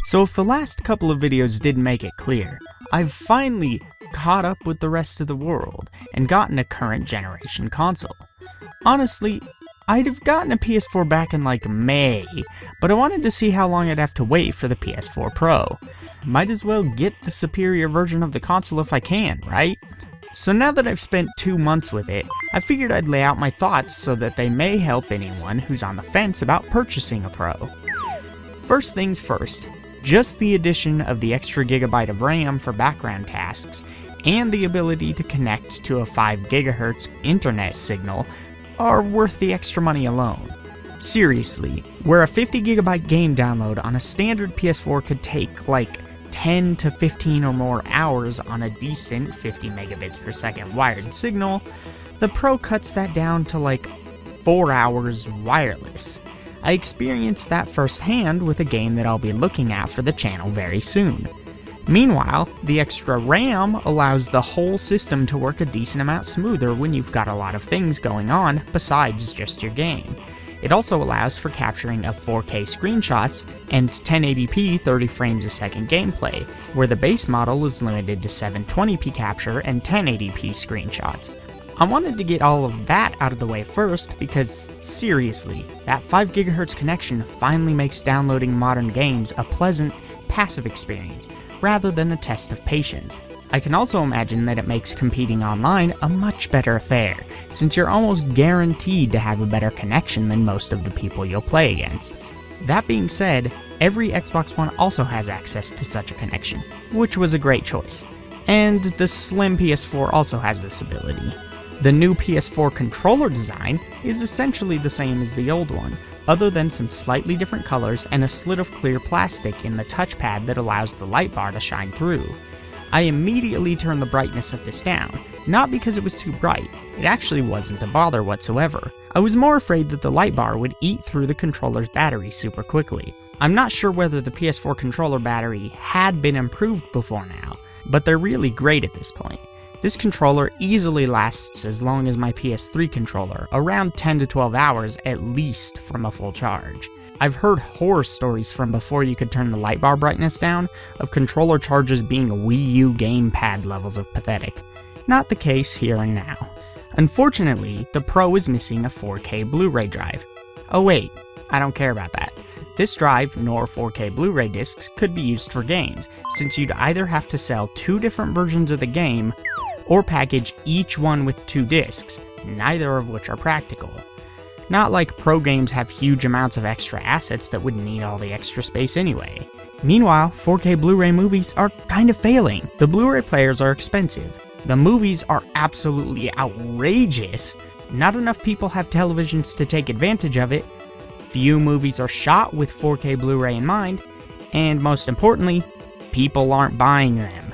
So if the last couple of videos didn't make it clear, I've finally caught up with the rest of the world and gotten a current generation console. Honestly, I'd have gotten a PS4 back in like May, but I wanted to see how long I'd have to wait for the PS4 Pro. Might as well get the superior version of the console if I can, right? So now that I've spent 2 months with it, I figured I'd lay out my thoughts so that they may help anyone who's on the fence about purchasing a Pro. First things first, just the addition of the extra gigabyte of RAM for background tasks and the ability to connect to a 5 GHz internet signal are worth the extra money alone. Seriously, where a 50 GB game download on a standard PS4 could take like 10 to 15 or more hours on a decent 50 megabits per second wired signal, the Pro cuts that down to like 4 hours wireless. I experienced that firsthand with a game that I'll be looking at for the channel very soon. Meanwhile, the extra RAM allows the whole system to work a decent amount smoother when you've got a lot of things going on besides just your game. It also allows for capturing of 4K screenshots and 1080p 30 frames a second gameplay, where the base model is limited to 720p capture and 1080p screenshots. I wanted to get all of that out of the way first because, seriously, that 5 GHz connection finally makes downloading modern games a pleasant, passive experience, rather than a test of patience. I can also imagine that it makes competing online a much better affair, since you're almost guaranteed to have a better connection than most of the people you'll play against. That being said, every Xbox One also has access to such a connection, which was a great choice. And the slim PS4 also has this ability. The new PS4 controller design is essentially the same as the old one, other than some slightly different colors and a slit of clear plastic in the touchpad that allows the light bar to shine through. I immediately turned the brightness of this down, not because it was too bright, it actually wasn't a bother whatsoever. I was more afraid that the light bar would eat through the controller's battery super quickly. I'm not sure whether the PS4 controller battery had been improved before now, but they're really great at this point. This controller easily lasts as long as my PS3 controller, around 10 to 12 hours at least from a full charge. I've heard horror stories from before you could turn the light bar brightness down of controller charges being Wii U gamepad levels of pathetic. Not the case here and now. Unfortunately, the Pro is missing a 4K Blu-ray drive. Oh wait, I don't care about that. This drive, nor 4K Blu-ray discs, could be used for games, since you'd either have to sell 2 different versions of the game, or package each one with 2 discs, neither of which are practical. Not like Pro games have huge amounts of extra assets that wouldn't need all the extra space anyway. Meanwhile, 4K Blu-ray movies are kind of failing. The Blu-ray players are expensive. The movies are absolutely outrageous. Not enough people have televisions to take advantage of it. Few movies are shot with 4K Blu-ray in mind. And most importantly, people aren't buying them.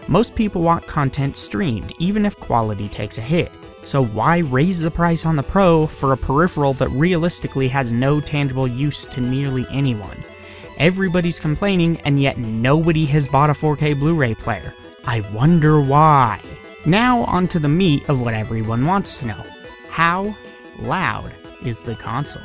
Most people want content streamed, even if quality takes a hit. So why raise the price on the Pro for a peripheral that realistically has no tangible use to nearly anyone? Everybody's complaining, and yet nobody has bought a 4K Blu-ray player. I wonder why. Now onto the meat of what everyone wants to know. How loud is the console?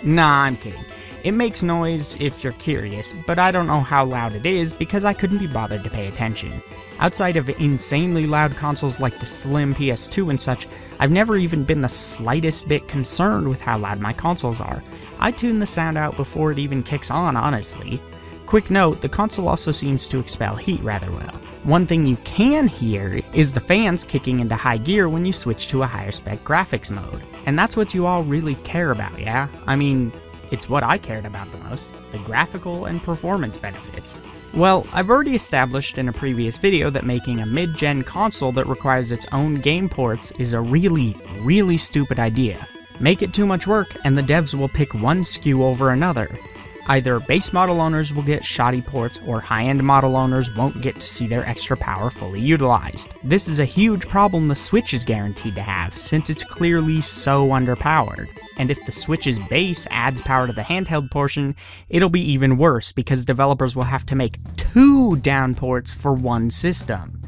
Nah, I'm kidding. It makes noise if you're curious, but I don't know how loud it is because I couldn't be bothered to pay attention. Outside of insanely loud consoles like the slim PS2 and such, I've never even been the slightest bit concerned with how loud my consoles are. I tune the sound out before it even kicks on, honestly. Quick note, the console also seems to expel heat rather well. One thing you can hear is the fans kicking into high gear when you switch to a higher spec graphics mode. And that's what you all really care about, yeah? I mean, it's what I cared about the most, the graphical and performance benefits. Well, I've already established in a previous video that making a mid-gen console that requires its own game ports is a really, really stupid idea. Make it too much work and the devs will pick one SKU over another. Either base model owners will get shoddy ports, or high-end model owners won't get to see their extra power fully utilized. This is a huge problem the Switch is guaranteed to have, since it's clearly so underpowered. And if the Switch's base adds power to the handheld portion, it'll be even worse because developers will have to make 2 down ports for one system.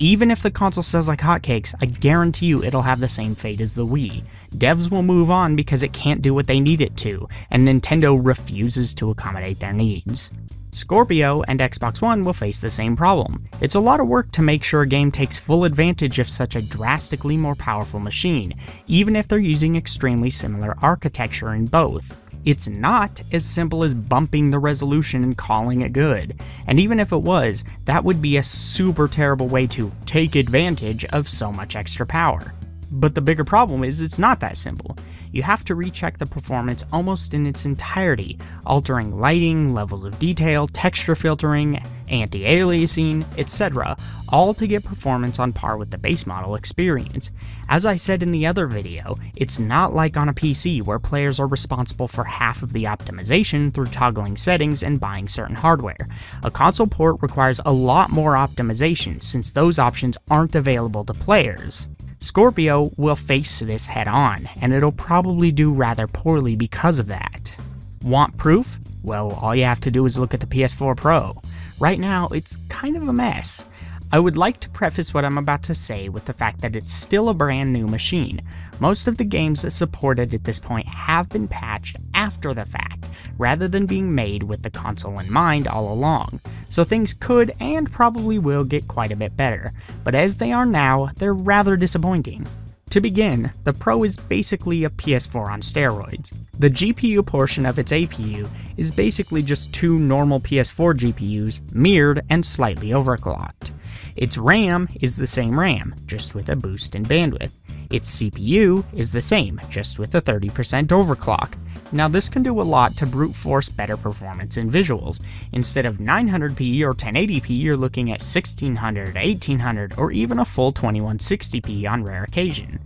Even if the console sells like hotcakes, I guarantee you it'll have the same fate as the Wii. Devs will move on because it can't do what they need it to, and Nintendo refuses to accommodate their needs. Scorpio and Xbox One will face the same problem. It's a lot of work to make sure a game takes full advantage of such a drastically more powerful machine, even if they're using extremely similar architecture in both. It's not as simple as bumping the resolution and calling it good, and even if it was, that would be a super terrible way to take advantage of so much extra power. But the bigger problem is it's not that simple. You have to recheck the performance almost in its entirety, altering lighting, levels of detail, texture filtering, anti-aliasing, etc., all to get performance on par with the base model experience. As I said in the other video, it's not like on a PC where players are responsible for half of the optimization through toggling settings and buying certain hardware. A console port requires a lot more optimization since those options aren't available to players. Scorpio will face this head on, and it'll probably do rather poorly because of that. Want proof? Well, all you have to do is look at the PS4 Pro. Right now, it's kind of a mess. I would like to preface what I'm about to say with the fact that it's still a brand new machine. Most of the games that support it at this point have been patched after the fact, rather than being made with the console in mind all along, so things could and probably will get quite a bit better, but as they are now, they're rather disappointing. To begin, the Pro is basically a PS4 on steroids. The GPU portion of its APU is basically just two normal PS4 GPUs mirrored and slightly overclocked. Its RAM is the same RAM, just with a boost in bandwidth. Its CPU is the same, just with a 30% overclock. Now this can do a lot to brute force better performance in visuals. Instead of 900p or 1080p, you're looking at 1600, 1800, or even a full 2160p on rare occasion.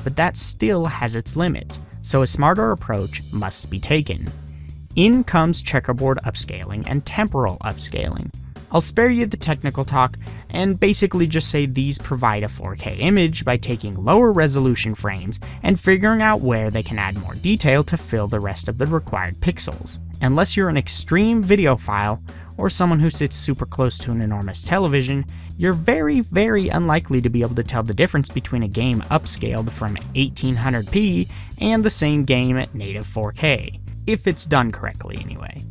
But that still has its limits, so a smarter approach must be taken. In comes checkerboard upscaling and temporal upscaling. I'll spare you the technical talk and basically just say these provide a 4K image by taking lower resolution frames and figuring out where they can add more detail to fill the rest of the required pixels. Unless you're an extreme videophile or someone who sits super close to an enormous television, you're very unlikely to be able to tell the difference between a game upscaled from 1800p and the same game at native 4K, if it's done correctly anyway.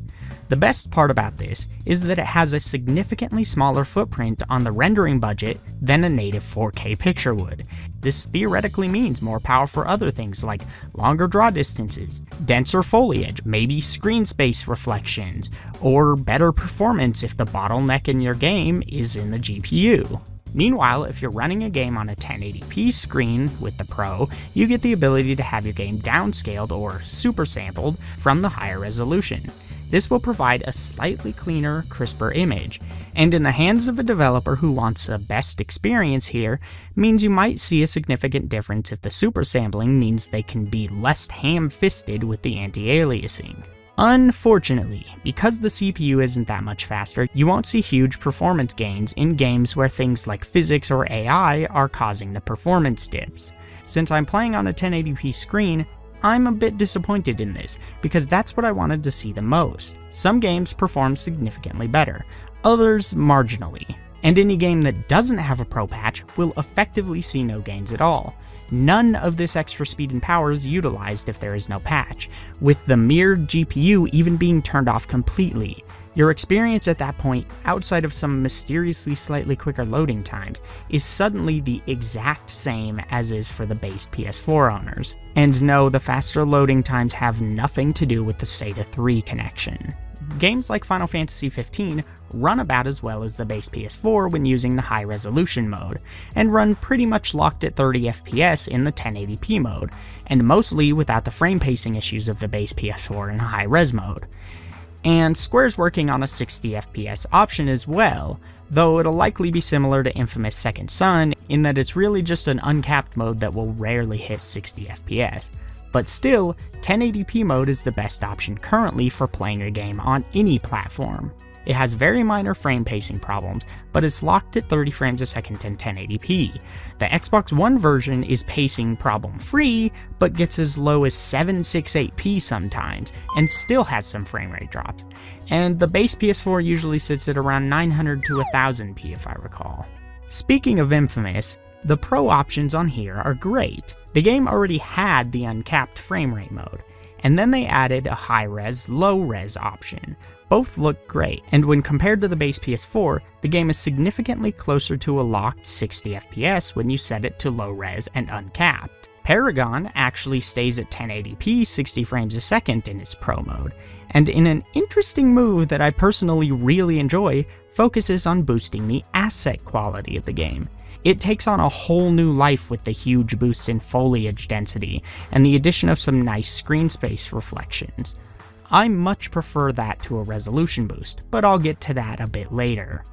The best part about this is that it has a significantly smaller footprint on the rendering budget than a native 4K picture would. This theoretically means more power for other things like longer draw distances, denser foliage, maybe screen space reflections, or better performance if the bottleneck in your game is in the GPU. Meanwhile, if you're running a game on a 1080p screen with the Pro, you get the ability to have your game downscaled or super sampled from the higher resolution. This will provide a slightly cleaner, crisper image, and in the hands of a developer who wants a best experience here, means you might see a significant difference if the super sampling means they can be less ham-fisted with the anti-aliasing. Unfortunately, because the CPU isn't that much faster, you won't see huge performance gains in games where things like physics or AI are causing the performance dips. Since I'm playing on a 1080p screen, I'm a bit disappointed in this, because that's what I wanted to see the most. Some games perform significantly better, others marginally, and any game that doesn't have a Pro patch will effectively see no gains at all. None of this extra speed and power is utilized if there is no patch, with the mirrored GPU even being turned off completely. Your experience at that point, outside of some mysteriously slightly quicker loading times, is suddenly the exact same as is for the base PS4 owners. And no, the faster loading times have nothing to do with the SATA 3 connection. Games like Final Fantasy XV run about as well as the base PS4 when using the high resolution mode, and run pretty much locked at 30 FPS in the 1080p mode, and mostly without the frame pacing issues of the base PS4 in high res mode. And Square's working on a 60 FPS option as well, though it'll likely be similar to infamous Second Son in that it's really just an uncapped mode that will rarely hit 60 FPS. But still, 1080p mode is the best option currently for playing a game on any platform. It has very minor frame pacing problems, but it's locked at 30 frames a second in 1080p. The Xbox One version is pacing problem-free, but gets as low as 768p sometimes, and still has some frame rate drops. And the base PS4 usually sits at around 900 to 1000p if I recall. Speaking of infamous, the Pro options on here are great. The game already had the uncapped frame rate mode, and then they added a high-res, low-res option. Both look great, and when compared to the base PS4, the game is significantly closer to a locked 60 FPS when you set it to low-res and uncapped. Paragon actually stays at 1080p 60 frames a second in its Pro mode, and in an interesting move that I personally really enjoy, focuses on boosting the asset quality of the game. It takes on a whole new life with the huge boost in foliage density and the addition of some nice screen space reflections. I much prefer that to a resolution boost, but I'll get to that a bit later.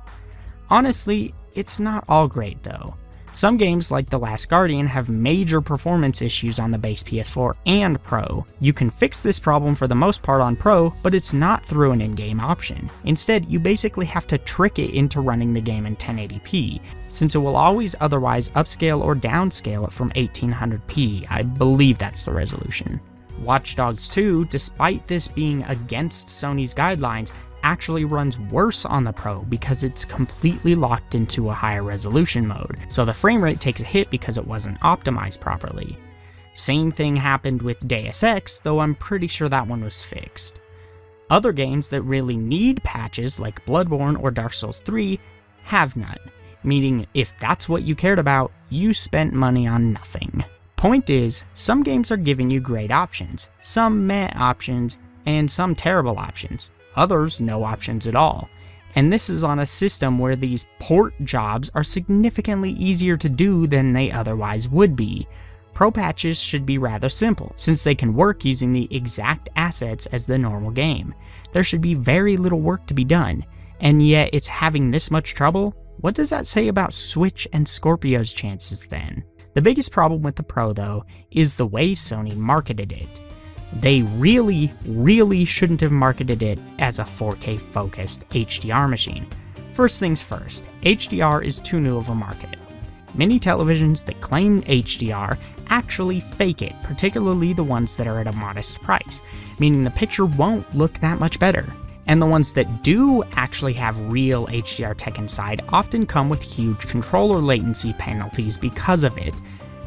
Honestly, it's not all great though. Some games like The Last Guardian have major performance issues on the base PS4 and Pro. You can fix this problem for the most part on Pro, but it's not through an in-game option. Instead, you basically have to trick it into running the game in 1080p, since it will always otherwise upscale or downscale it from 1800p, I believe that's the resolution. Watch Dogs 2, despite this being against Sony's guidelines, actually runs worse on the Pro because it's completely locked into a higher resolution mode, so the frame rate takes a hit because it wasn't optimized properly. Same thing happened with Deus Ex, though I'm pretty sure that one was fixed. Other games that really need patches like Bloodborne or Dark Souls 3 have none, meaning if that's what you cared about, you spent money on nothing. Point is, some games are giving you great options, some meh options, and some terrible options. Others no options at all. And this is on a system where these port jobs are significantly easier to do than they otherwise would be. Pro patches should be rather simple, since they can work using the exact assets as the normal game. There should be very little work to be done, and yet it's having this much trouble? What does that say about Switch and Scorpio's chances then? The biggest problem with the Pro though, is the way Sony marketed it. They really shouldn't have marketed it as a 4K focused HDR machine. First things first, HDR is too new of a market. Many televisions that claim HDR actually fake it, particularly the ones that are at a modest price, meaning the picture won't look that much better. And the ones that do actually have real HDR tech inside often come with huge controller latency penalties because of it.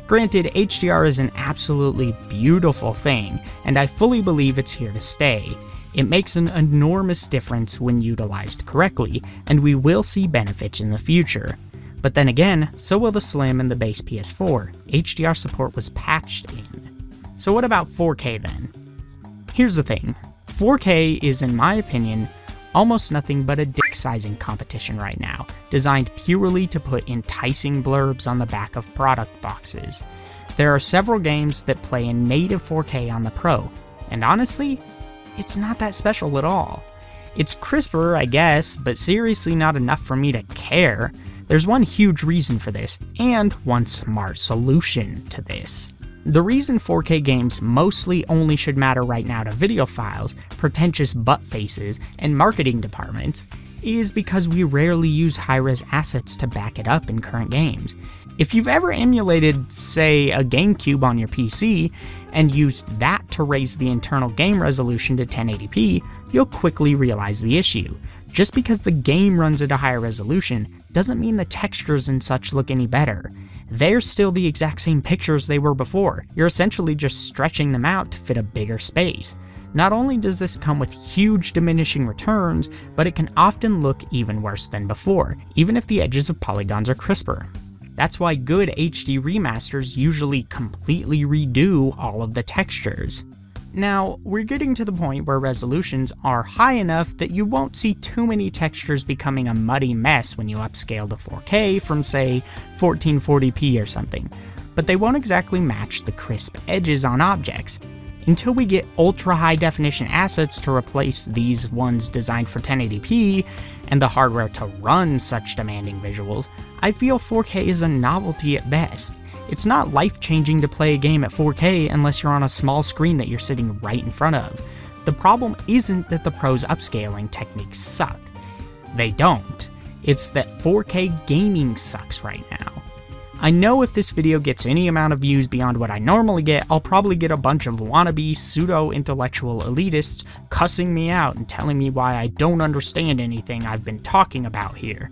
Granted, HDR is an absolutely beautiful thing, and I fully believe it's here to stay. It makes an enormous difference when utilized correctly, and we will see benefits in the future. But then again, so will the Slim and the base PS4. HDR support was patched in. So what about 4K then? Here's the thing, 4K is, in my opinion, almost nothing but a dick-sizing competition right now, designed purely to put enticing blurbs on the back of product boxes. There are several games that play in native 4K on the Pro, and honestly, it's not that special at all. It's crisper, I guess, but seriously not enough for me to care. There's one huge reason for this, and one smart solution to this. The reason 4K games mostly only should matter right now to videophiles, pretentious butt faces, and marketing departments is because we rarely use high-res assets to back it up in current games. If you've ever emulated, say, a GameCube on your PC and used that to raise the internal game resolution to 1080p, you'll quickly realize the issue. Just because the game runs at a higher resolution doesn't mean the textures and such look any better. They're still the exact same pictures they were before. You're essentially just stretching them out to fit a bigger space. Not only does this come with huge diminishing returns, but it can often look even worse than before, even if the edges of polygons are crisper. That's why good HD remasters usually completely redo all of the textures. Now, we're getting to the point where resolutions are high enough that you won't see too many textures becoming a muddy mess when you upscale to 4K from, say, 1440p or something, but they won't exactly match the crisp edges on objects. Until we get ultra high definition assets to replace these ones designed for 1080p, and the hardware to run such demanding visuals, I feel 4K is a novelty at best. It's not life-changing to play a game at 4K unless you're on a small screen that you're sitting right in front of. The problem isn't that the Pro's upscaling techniques suck. They don't. It's that 4K gaming sucks right now. I know if this video gets any amount of views beyond what I normally get, I'll probably get a bunch of wannabe pseudo-intellectual elitists cussing me out and telling me why I don't understand anything I've been talking about here.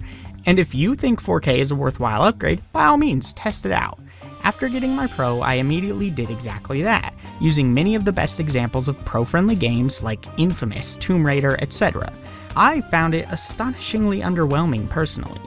And if you think 4K is a worthwhile upgrade, by all means, test it out. After getting my Pro, I immediately did exactly that, using many of the best examples of Pro-friendly games like Infamous, Tomb Raider, etc. I found it astonishingly underwhelming personally.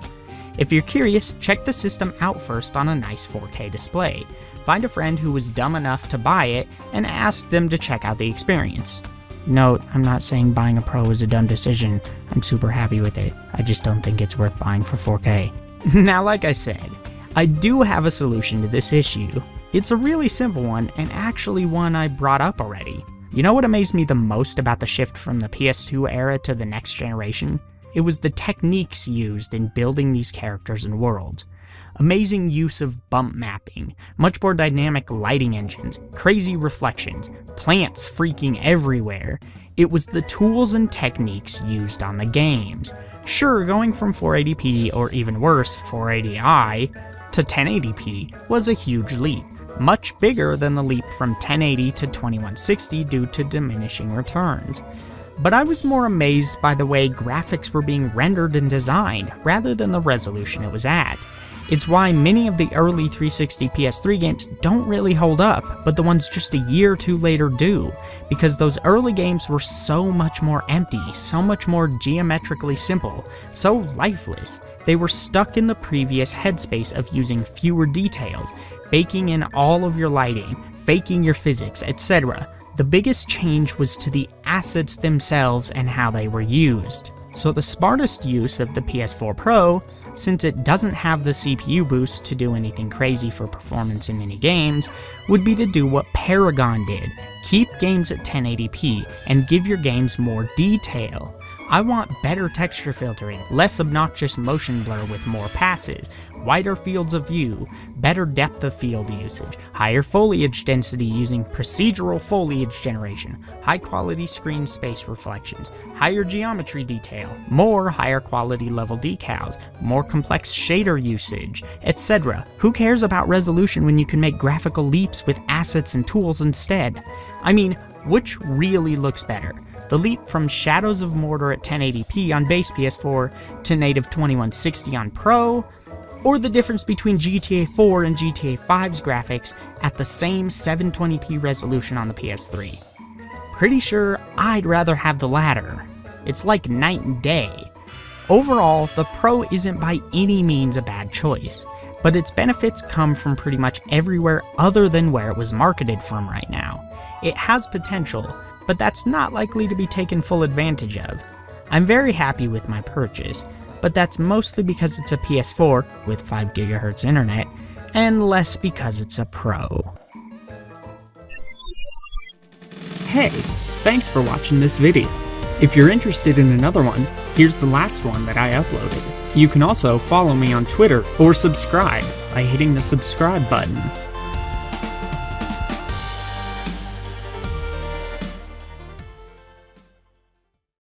If you're curious, check the system out first on a nice 4K display. Find a friend who was dumb enough to buy it and ask them to check out the experience. Note, I'm not saying buying a Pro is a dumb decision. I'm super happy with it. I just don't think it's worth buying for 4K. Now, like I said, I do have a solution to this issue. It's a really simple one, and actually one I brought up already. You know what amazed me the most about the shift from the PS2 era to the next generation? It was the techniques used in building these characters and worlds. Amazing use of bump mapping, much more dynamic lighting engines, crazy reflections, plants freaking everywhere. It was the tools and techniques used on the games. Sure, going from 480p, or even worse, 480i, to 1080p was a huge leap, much bigger than the leap from 1080 to 2160 due to diminishing returns. But I was more amazed by the way graphics were being rendered and designed, rather than the resolution it was at. It's why many of the early 360 PS3 games don't really hold up, but the ones just a year or two later do, because those early games were so much more empty, so much more geometrically simple, so lifeless. They were stuck in the previous headspace of using fewer details, baking in all of your lighting, faking your physics, etc. The biggest change was to the assets themselves and how they were used. So the smartest use of the PS4 Pro, since it doesn't have the CPU boost to do anything crazy for performance in many games, would be to do what Paragon did. Keep games at 1080p and give your games more detail. I want better texture filtering, less obnoxious motion blur with more passes, wider fields of view, better depth of field usage, higher foliage density using procedural foliage generation, high quality screen space reflections, higher geometry detail, more higher quality level decals, more complex shader usage, etc. Who cares about resolution when you can make graphical leaps with assets and tools instead? I mean, which really looks better? The leap from Shadows of Mordor at 1080p on base PS4 to native 2160 on Pro, or the difference between GTA 4 and GTA 5's graphics at the same 720p resolution on the PS3. Pretty sure I'd rather have the latter. It's like night and day. Overall, the Pro isn't by any means a bad choice, but its benefits come from pretty much everywhere other than where it was marketed from right now. It has potential, but that's not likely to be taken full advantage of. I'm very happy with my purchase, but that's mostly because it's a PS4 with 5 GHz internet, and less because it's a Pro. Hey, thanks for watching this video. If you're interested in another one, here's the last one that I uploaded. You can also follow me on Twitter or subscribe by hitting the subscribe button.